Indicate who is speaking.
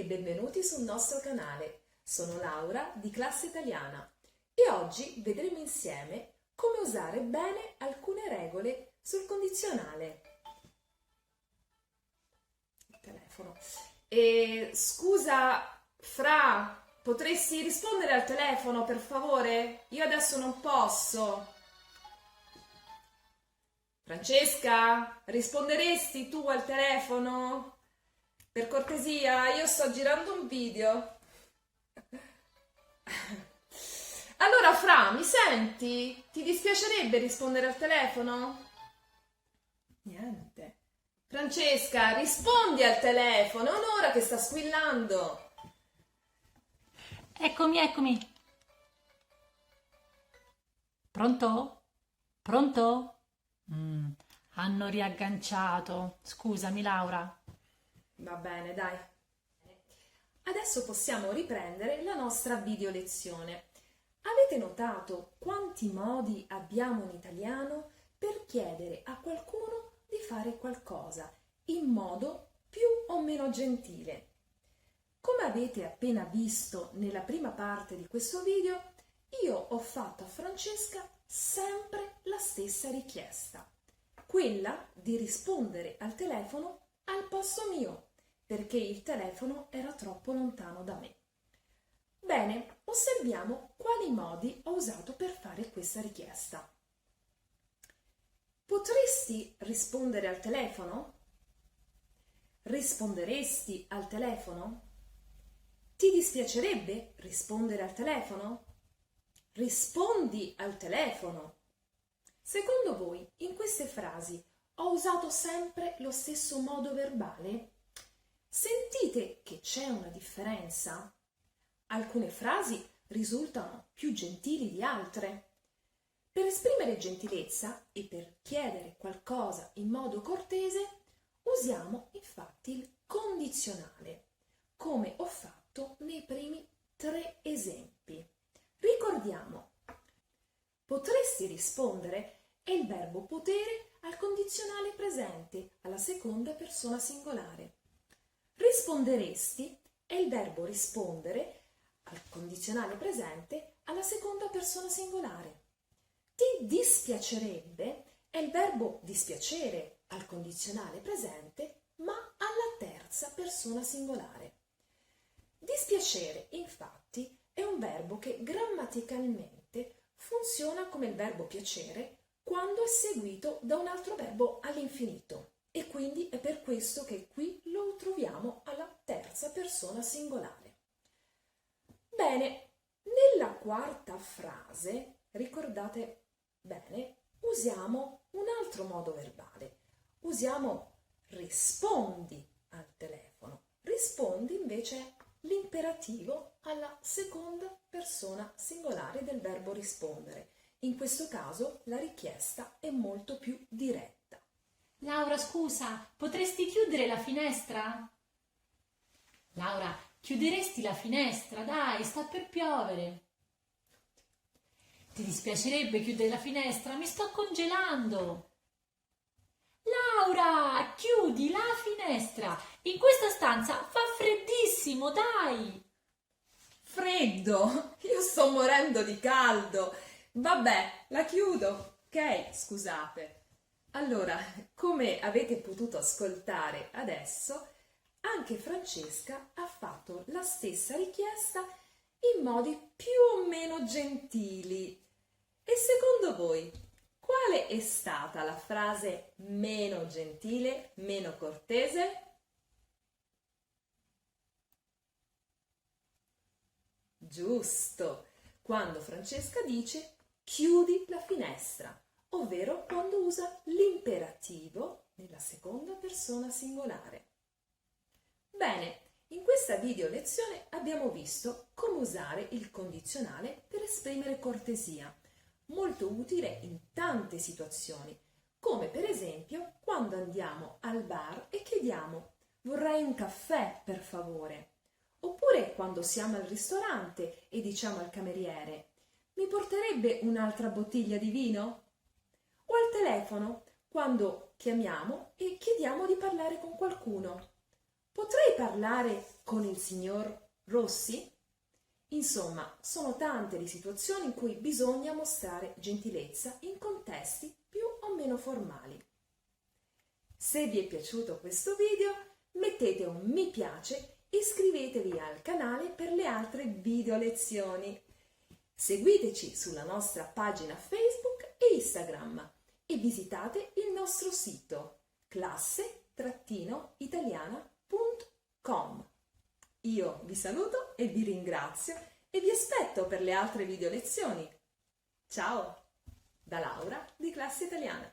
Speaker 1: benvenuti sul nostro canale. Sono Laura di Classe Italiana e oggi vedremo insieme come usare bene alcune regole sul condizionale. Il telefono. Scusa, Fra, potresti rispondere al telefono per favore? Io adesso non posso. Francesca, risponderesti tu al telefono? Per cortesia, io sto girando un video. Allora, Fra, mi senti? Ti dispiacerebbe rispondere al telefono? Niente. Francesca, rispondi al telefono, è un'ora che sta squillando.
Speaker 2: Eccomi. Pronto? Pronto? Hanno riagganciato. Scusami, Laura.
Speaker 1: Va bene, dai. Adesso possiamo riprendere la nostra video lezione. Avete notato quanti modi abbiamo in italiano per chiedere a qualcuno di fare qualcosa in modo più o meno gentile? Come avete appena visto nella prima parte di questo video, io ho fatto a Francesca sempre la stessa richiesta, quella di rispondere al telefono al posto mio, perché il telefono era troppo lontano da me. Bene, osserviamo quali modi ho usato per fare questa richiesta. Potresti rispondere al telefono? Risponderesti al telefono? Ti dispiacerebbe rispondere al telefono? Rispondi al telefono. Secondo voi, in queste frasi ho usato sempre lo stesso modo verbale? Sentite che c'è una differenza? Alcune frasi risultano più gentili di altre. Per esprimere gentilezza e per chiedere qualcosa in modo cortese, usiamo infatti il condizionale, come ho fatto nei primi 3 esempi. Ricordiamo, potresti rispondere è il verbo potere al condizionale presente alla seconda persona singolare. Risponderesti è il verbo rispondere al condizionale presente alla seconda persona singolare. Ti dispiacerebbe è il verbo dispiacere al condizionale presente ma alla terza persona singolare. Dispiacere, infatti, è un verbo che grammaticalmente funziona come il verbo piacere quando è seguito da un altro verbo all'infinito e quindi è per questo che qui lo troviamo alla terza persona singolare. Bene, nella quarta frase, ricordate bene, usiamo un altro modo verbale. Usiamo rispondi al telefono. Rispondi invece è l'imperativo alla seconda persona singolare del verbo rispondere. In questo caso la richiesta è molto più diretta.
Speaker 2: Laura, scusa, potresti chiudere la finestra? Laura, chiuderesti la finestra? Dai, sta per piovere. Ti dispiacerebbe chiudere la finestra? Mi sto congelando. Laura, chiudi la finestra. In questa stanza fa freddissimo, dai.
Speaker 1: Freddo? Io sto morendo di caldo. Vabbè, la chiudo. Ok, scusate. Allora, come avete potuto ascoltare adesso, anche Francesca ha fatto la stessa richiesta in modi più o meno gentili. E secondo voi, quale è stata la frase meno gentile, meno cortese? Giusto, quando Francesca dice chiudi la finestra, ovvero quando usa l'imperativo nella seconda persona singolare. Bene, in questa video lezione abbiamo visto come usare il condizionale per esprimere cortesia, molto utile in tante situazioni, come per esempio quando andiamo al bar e chiediamo vorrei un caffè per favore, oppure quando siamo al ristorante e diciamo al cameriere mi porterebbe un'altra bottiglia di vino? O al telefono quando chiamiamo e chiediamo di parlare con qualcuno. Potrei parlare con il signor Rossi? Insomma, sono tante le situazioni in cui bisogna mostrare gentilezza in contesti più o meno formali. Se vi è piaciuto questo video, mettete un mi piace e iscrivetevi al canale per le altre video lezioni. Seguiteci sulla nostra pagina Facebook e Instagram e visitate il nostro sito classe-italiana.com. Io vi saluto e vi ringrazio e vi aspetto per le altre video lezioni. Ciao, da Laura di Classe Italiana.